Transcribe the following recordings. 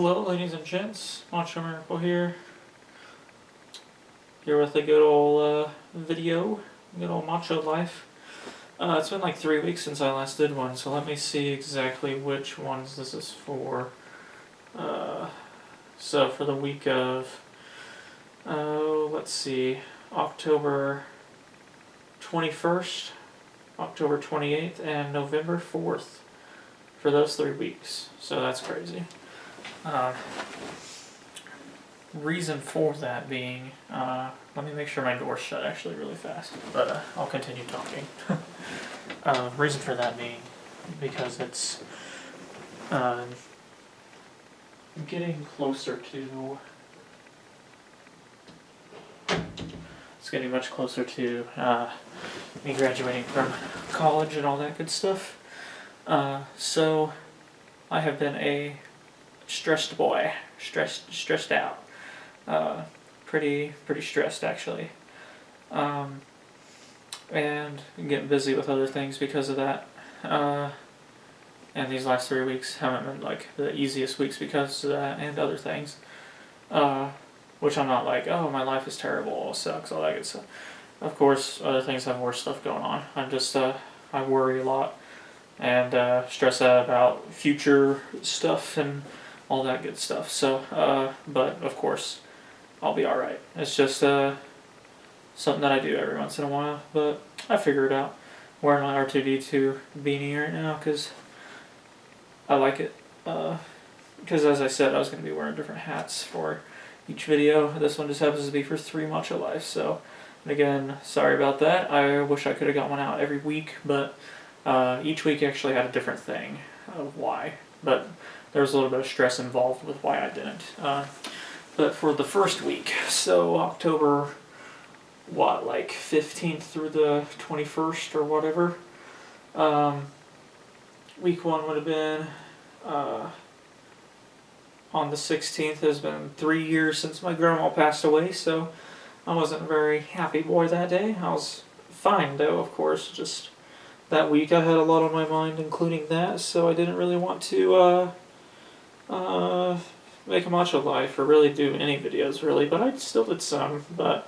Hello, ladies and gents. Macho Miracle here. Here with a good old video, good old Macho Life. It's been like 3 weeks since I last did one, so let me see exactly which ones this is for. So for the week of, let's see, October 21st, October 28th, and November 4th. For those 3 weeks. So that's crazy. Reason for that being, let me make sure my door's shut actually really fast, but I'll continue talking. Reason for that being because it's getting closer to, it's getting much closer to me graduating from college and all that good stuff. So I have been a stressed boy, stressed out, pretty stressed actually, and getting busy with other things because of that. And these last 3 weeks haven't been like the easiest weeks because of that and other things. Which I'm not like, oh, my life is terrible, it sucks, all that good stuff. Of course, other things have worse stuff going on. I'm just I worry a lot and stress out about future stuff and all that good stuff. So, but of course, I'll be alright. It's just something that I do every once in a while, but I figure it out. I'm wearing my R2D2 beanie right now because I like it. Because as I said, I was going to be wearing different hats for each video. This one just happens to be for 3 Macho Life. So, again, sorry about that. I wish I could have got one out every week, but each week actually had a different thing of why. But there was a little bit of stress involved with why I didn't. But for the first week, so October, like 15th through the 21st or whatever, week 1 would have been on the 16th. It has been 3 years since my grandma passed away, so I wasn't a very happy boy that day. I was fine though, of course, just that week I had a lot on my mind, including that, so I didn't really want to make a Macho Life or really do any videos really, but I still did some, but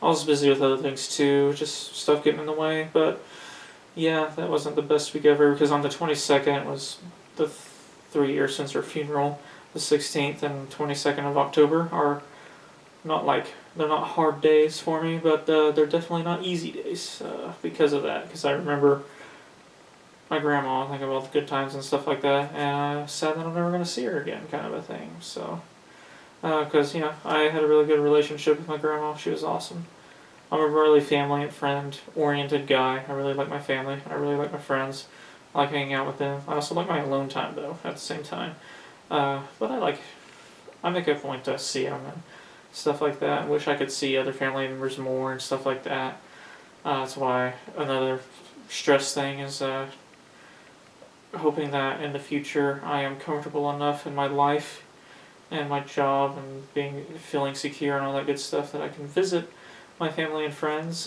I was busy with other things too, just stuff getting in the way. But yeah, that wasn't the best week ever, because on the 22nd was the 3 years since her funeral. The 16th and 22nd of October are not like, they're not hard days for me, but they're definitely not easy days because of that, because I remember my grandma, think about the good times and stuff like that, and sad that I'm never going to see her again, kind of a thing. So, because, you know, I had a really good relationship with my grandma. She was awesome. I'm a really family and friend oriented guy. I really like my family. I really like my friends. I like hanging out with them. I also like my alone time, though, at the same time. But I make a point to see them and stuff like that. I wish I could see other family members more and stuff like that. That's why another stress thing is hoping that in the future I am comfortable enough in my life and my job and feeling secure and all that good stuff that I can visit my family and friends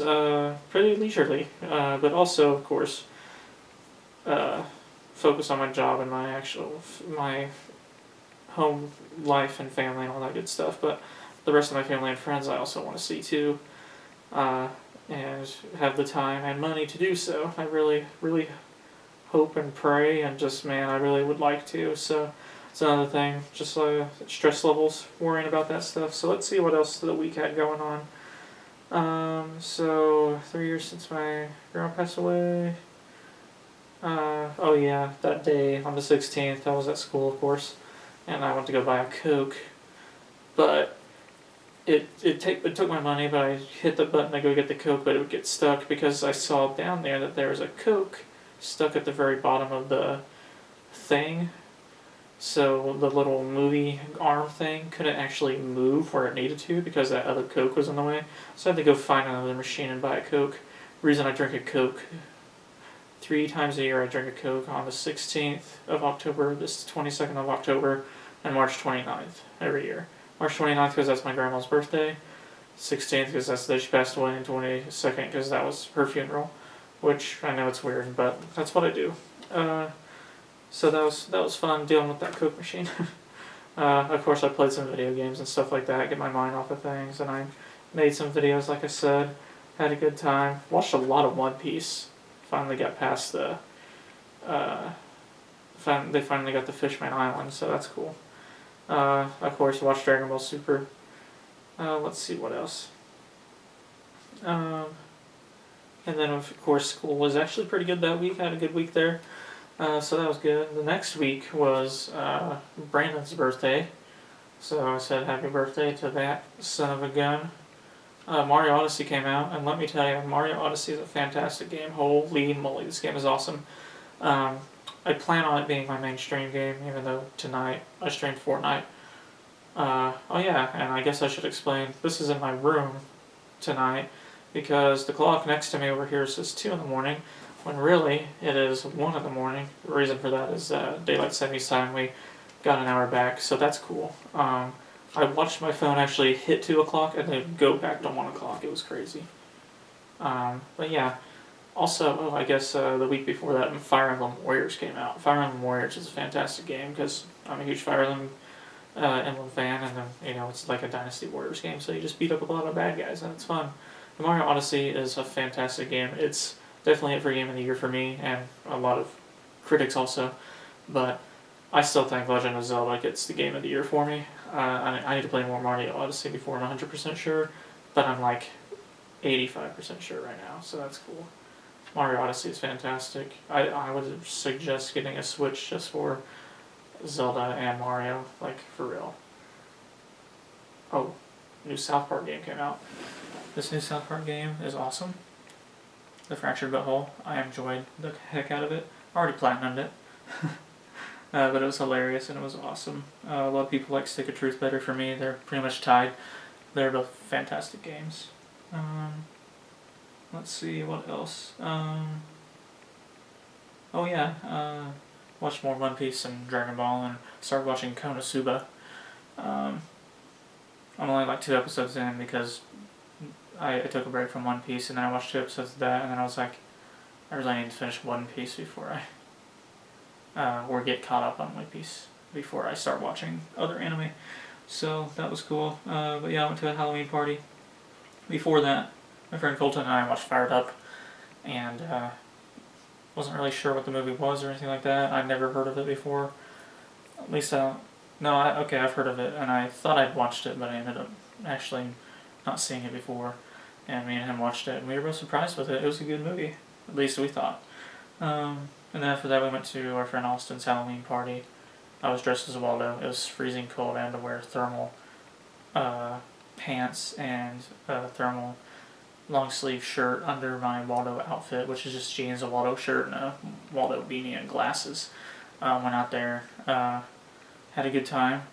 pretty leisurely, but also, of course, focus on my job and my home life and family and all that good stuff. But the rest of my family and friends I also want to see too, and have the time and money to do so. I really hope and pray, and just, man, I really would like to. So it's another thing, just stress levels, worrying about that stuff. So let's see what else the week had going on. So 3 years since my grandma passed away. Oh yeah, that day on the 16th I was at school, of course, and I went to go buy a Coke, but it took my money, but I hit the button to go get the Coke, but it would get stuck because I saw down there that there was a Coke stuck at the very bottom of the thing. So the little movie arm thing couldn't actually move where it needed to because that other Coke was in the way. So I had to go find another machine and buy a Coke. Reason I drink a Coke 3 times a year, I drink a Coke on the 16th of October, this 22nd of October, and March 29th every year. March 29th because that's my grandma's birthday, 16th because that's the day she passed away, and 22nd because that was her funeral, which I know it's weird, but that's what I do. So that was fun dealing with that Coke machine. Of course, I played some video games and stuff like that, get my mind off of things, and I made some videos, like I said. Had a good time. Watched a lot of One Piece. Finally got past the. They finally got the Fishman Island, so that's cool. Of course, watched Dragon Ball Super. Let's see what else. And then, of course, school was actually pretty good that week. I had a good week there. So that was good. The next week was Brandon's birthday. So I said happy birthday to that son of a gun. Mario Odyssey came out, and let me tell you, Mario Odyssey is a fantastic game. Holy moly, this game is awesome. I plan on it being my main stream game, even though tonight I streamed Fortnite. Oh yeah, and I guess I should explain, this is in my room tonight, because the clock next to me over here says 2 in the morning, when really it is 1 in the morning. The reason for that is daylight savings time, we got an hour back, so that's cool. I watched my phone actually hit 2 o'clock and then go back to 1 o'clock. It was crazy. But yeah, also, I guess the week before that, Fire Emblem Warriors came out. Fire Emblem Warriors is a fantastic game because I'm a huge Fire Emblem fan, and then, it's like a Dynasty Warriors game, so you just beat up a lot of bad guys, and it's fun. The Mario Odyssey is a fantastic game. It's definitely it for Game of the Year for me, and a lot of critics also, but I still think Legend of Zelda gets the Game of the Year for me. I need to play more Mario Odyssey before I'm 100% sure, but I'm like 85% sure right now, so that's cool. Mario Odyssey is fantastic. I would suggest getting a Switch just for Zelda and Mario, like, for real. Oh, new South Park game came out. This new South Park game is awesome. The Fractured Butthole. I enjoyed the heck out of it. I already platinumed it. But it was hilarious and it was awesome. A lot of people like Stick of Truth better for me. They're pretty much tied. They're both fantastic games. Let's see, what else? Watched more One Piece and Dragon Ball and started watching Konosuba. I'm only like 2 episodes in because I took a break from One Piece and then I watched 2 episodes of that and then I was like, I really need to finish One Piece before or get caught up on One Piece before I start watching other anime. So that was cool. But yeah, I went to a Halloween party. Before that, my friend Colton and I watched Fired Up, and wasn't really sure what the movie was or anything like that. I'd never heard of it before. At least I've heard of it, and I thought I'd watched it, but I ended up actually not seeing it before. And me and him watched it, and we were both surprised with it. It was a good movie, at least we thought. And then after that, we went to our friend Austin's Halloween party. I was dressed as Waldo. It was freezing cold. I had to wear thermal pants and thermal long sleeve shirt under my Waldo outfit, which is just jeans, a Waldo shirt, and a Waldo beanie and glasses. Went out there, had a good time.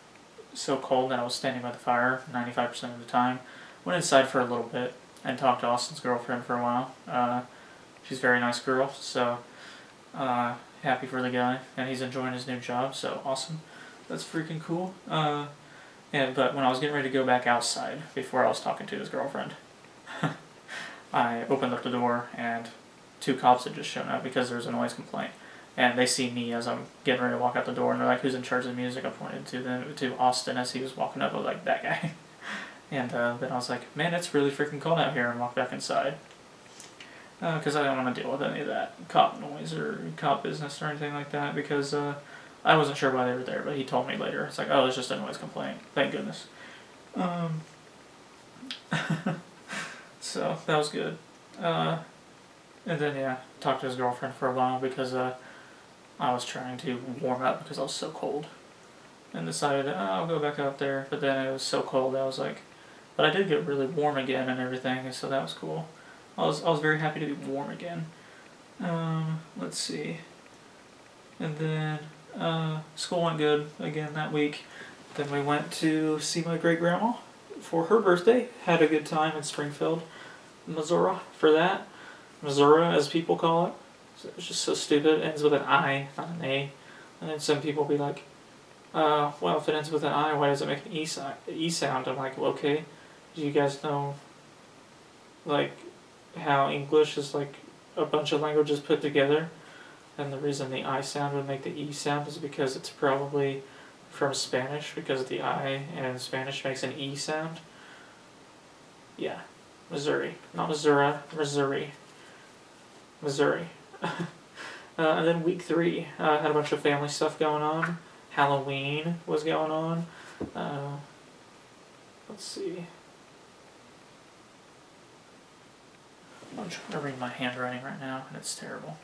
So cold that I was standing by the fire 95% of the time. Went inside for a little bit and talked to Austin's girlfriend for a while. She's a very nice girl, so happy for the guy, and he's enjoying his new job, so awesome. That's freaking cool. But when I was getting ready to go back outside, before I was talking to his girlfriend, I opened up the door and 2 cops had just shown up because there was a noise complaint. And they see me as I'm getting ready to walk out the door, and they're like, "Who's in charge of the music?" I pointed to Austin as he was walking up. I was like, "That guy." And then I was like, "Man, it's really freaking cold out here," and walked back inside. Because I don't want to deal with any of that cop noise or cop business or anything like that, because I wasn't sure why they were there, but he told me later. It's like, "Oh, it's just a noise complaint. Thank goodness." So that was good. And then talked to his girlfriend for a while because I was trying to warm up because I was so cold, and decided I'll go back out there. But then it was so cold I was like, but I did get really warm again and everything, so that was cool. I was very happy to be warm again. Let's see. And then school went good again that week. Then we went to see my great grandma for her birthday. Had a good time in Springfield, Missouri for that. Missouri, as people call it. It's just so stupid. It ends with an I, not an A. And then some people be like, well, if it ends with an I, why does it make an E sound? I'm like, well, okay. Do you guys know, like, how English is like a bunch of languages put together? And the reason the I sound would make the E sound is because it's probably from Spanish because the I in Spanish makes an E sound. Yeah, Missouri, not Missouri, Missouri, Missouri. And then week 3 had a bunch of family stuff going on. Halloween was going on. Let's see. I'm trying to read my handwriting right now, and it's terrible.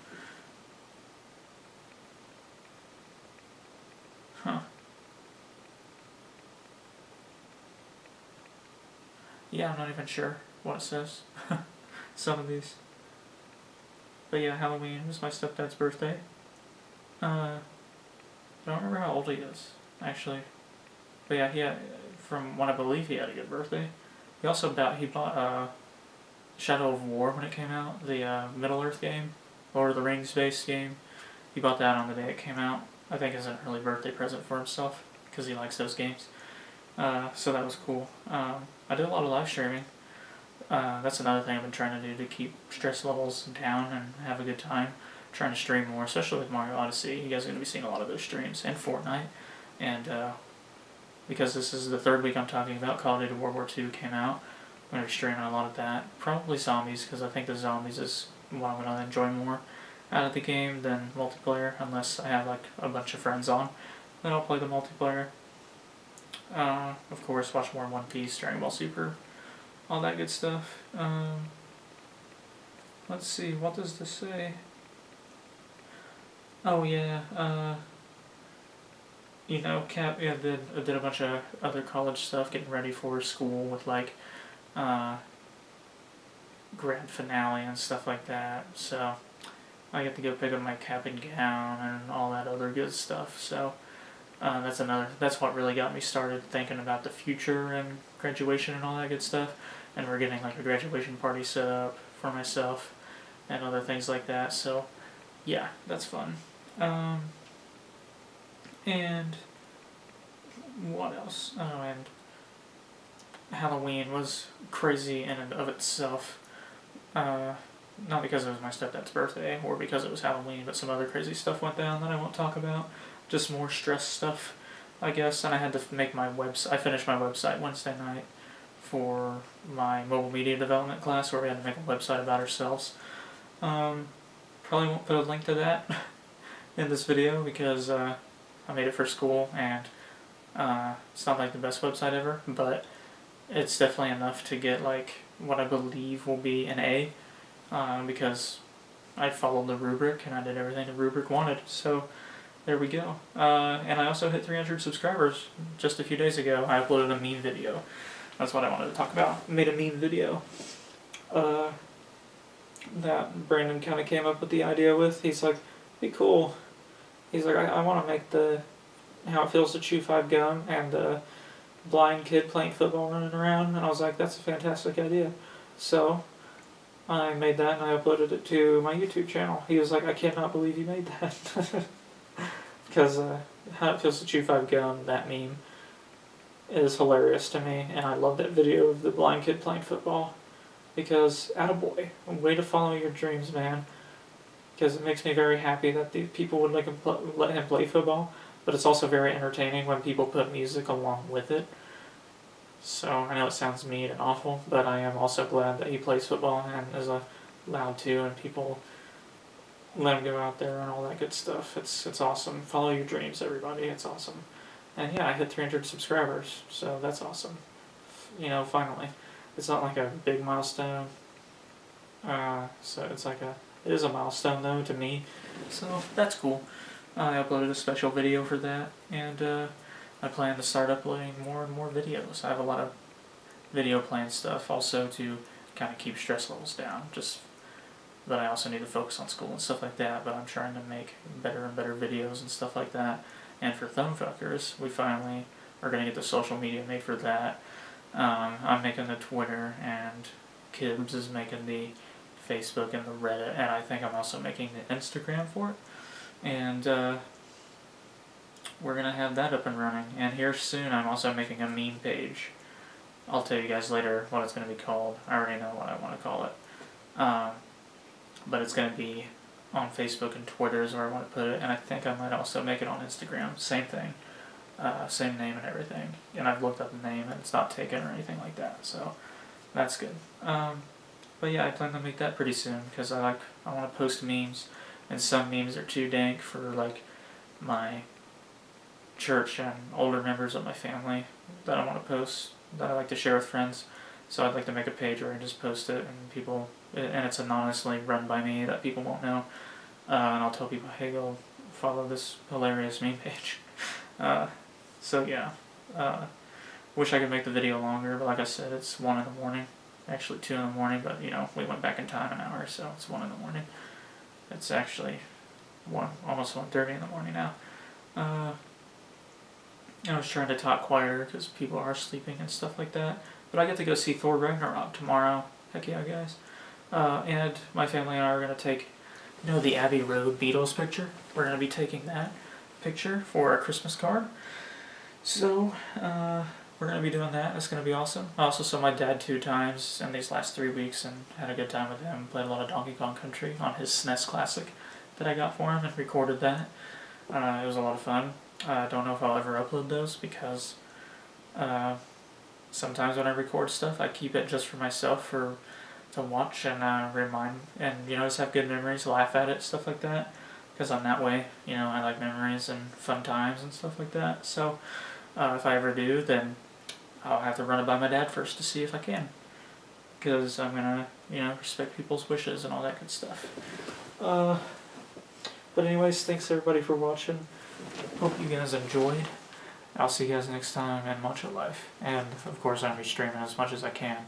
Huh. Yeah, I'm not even sure what it says. Some of these. But yeah, Halloween was my stepdad's birthday. I don't remember how old he is, actually. But yeah, he had, from what I believe, he had a good birthday. He also bought Shadow of War when it came out, the Middle-earth game, Lord of the Rings based game. He bought that on the day it came out, I think as an early birthday present for himself, because he likes those games. So that was cool. I did a lot of live streaming. That's another thing I've been trying to do to keep stress levels down and have a good time. Trying to stream more, especially with Mario Odyssey. You guys are going to be seeing a lot of those streams, and Fortnite. And because this is the 3rd week I'm talking about, Call of Duty World War II came out. I'm going to be streaming a lot of that. Probably zombies, because I think the zombies is what I'm going to enjoy more out of the game than multiplayer, unless I have like a bunch of friends on. Then I'll play the multiplayer. Of course, watch more One Piece, Dragon Ball Super, all that good stuff. Let's see, what does this say? Oh yeah, you know, did a bunch of other college stuff, getting ready for school with like grand finale and stuff like that. So I get to go pick up my cap and gown and all that other good stuff. So that's what really got me started thinking about the future and graduation and all that good stuff. And we're getting like a graduation party set up for myself and other things like that. So yeah, that's fun. And what else? Oh, and Halloween was crazy in and of itself. Not because it was my stepdad's birthday or because it was Halloween, but some other crazy stuff went down that I won't talk about. Just more stress stuff, I guess. And I had to make my website. I finished my website Wednesday night for my mobile media development class, where we had to make a website about ourselves. Probably won't put a link to that in this video because I made it for school, and it's not like the best website ever, but it's definitely enough to get like what I believe will be an A, because I followed the rubric and I did everything the rubric wanted. So there we go. And I also hit 300 subscribers just a few days ago. I uploaded a meme video. That's what I wanted to talk about. I made a meme video that Brandon kind of came up with the idea with. He's like, be cool. He's like, I want to make the how it feels to chew 5 gum and the blind kid playing football running around. And I was like, that's a fantastic idea. So I made that and I uploaded it to my YouTube channel. He was like, I cannot believe you made that. Because how it feels to chew 5 gum, that meme, is hilarious to me. And I love that video of the blind kid playing football. Because, attaboy, way to follow your dreams, man. Because it makes me very happy that these people would let him play football. But it's also very entertaining when people put music along with it. So I know it sounds mean and awful, but I am also glad that he plays football and is allowed to, and people let him go out there and all that good stuff. It's awesome. Follow your dreams, everybody. It's awesome. And yeah, I hit 300 subscribers, so that's awesome. You know, finally. It's not like a big milestone. So it's like it is a milestone though to me. So that's cool. I uploaded a special video for that, and I plan to start uploading more and more videos. I have a lot of video plan stuff also to kind of keep stress levels down. But I also need to focus on school and stuff like that. But I'm trying to make better and better videos and stuff like that. And for Thumbfuckers, we finally are going to get the social media made for that. I'm making the Twitter, and Kibbs is making the Facebook and the Reddit, and I think I'm also making the Instagram for it. And we're going to have that up and running. And here soon I'm also making a meme page. I'll tell you guys later what it's going to be called. I already know what I want to call it. But it's going to be on Facebook and Twitter is where I want to put it. And I think I might also make it on Instagram. Same thing. same name and everything. And I've looked up the name and it's not taken or anything like that, so that's good. But yeah, I plan to make that pretty soon because I want to post memes, and some memes are too dank for like my church and older members of my family that I want to post, that I like to share with friends. So I'd like to make a page where I just post it and it's anonymously run by me that people won't know. And I'll tell people, hey, go follow this hilarious meme page. So yeah, wish I could make the video longer, but like I said, it's 1 in the morning. Actually 2 in the morning, but you know, we went back in time an hour, so it's 1 in the morning. It's actually almost 1:30 in the morning now. I was trying to talk quieter because people are sleeping and stuff like that. But I get to go see Thor Ragnarok tomorrow. Heck yeah, guys. And my family and I are going to take, you know, the Abbey Road Beatles picture. We're going to be taking that picture for our Christmas card. So, we're going to be doing that. It's going to be awesome. I also saw my dad 2 times in these last 3 weeks and had a good time with him. Played a lot of Donkey Kong Country on his SNES Classic that I got for him and recorded that. It was a lot of fun. I don't know if I'll ever upload those because sometimes when I record stuff, I keep it just for myself to watch and remind, and you know, just have good memories, laugh at it, stuff like that. Because on that way, you know, I like memories and fun times and stuff like that. So if I ever do, then I'll have to run it by my dad first to see if I can. Because I'm gonna, you know, respect people's wishes and all that good stuff. But anyways, thanks everybody for watching. Hope you guys enjoyed. I'll see you guys next time in Macho Life. And of course I'm going to be streaming as much as I can.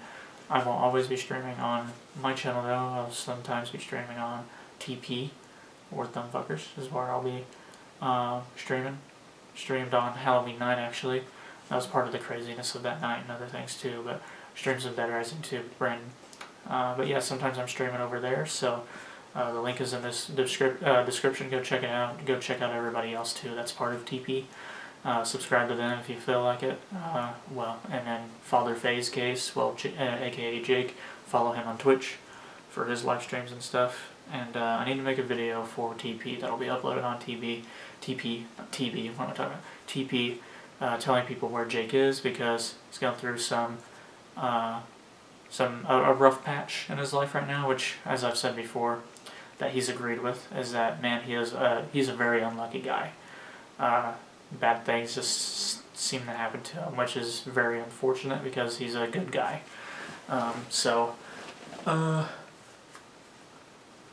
I won't always be streaming on my channel though. I'll sometimes be streaming on TP, or Thumbfuckers, is where I'll be streaming. Streamed on Halloween night actually. That was part of the craziness of that night and other things too. But streams of Dead Rising 2 with Brandon. But yeah, sometimes I'm streaming over there, so the link is in this description. Go check it out. Go check out everybody else too that's part of TP. Subscribe to them if you feel like it. And then Father Faye's case, aka Jake, follow him on Twitch for his live streams and stuff. And I need to make a video for TP that'll be uploaded on TP, what am I talking about? TP, telling people where Jake is because he's going through a rough patch in his life right now, which, as I've said before, that he's agreed with, is that, man, he's a very unlucky guy. Bad things just seem to happen to him, which is very unfortunate because he's a good guy.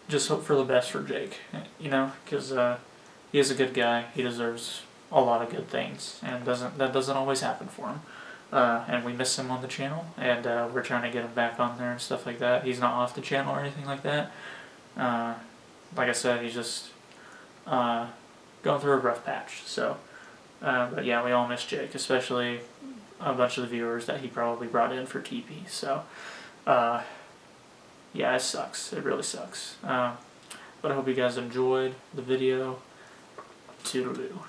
Just hope for the best for Jake, you know, because he is a good guy. He deserves a lot of good things, and that doesn't always happen for him. And we miss him on the channel, and we're trying to get him back on there and stuff like that. He's not off the channel or anything like that. Like I said, he's just going through a rough patch. So, but yeah, we all miss Jake, especially a bunch of the viewers that he probably brought in for TP. So, yeah, it sucks. It really sucks. But I hope you guys enjoyed the video. Toodaloo.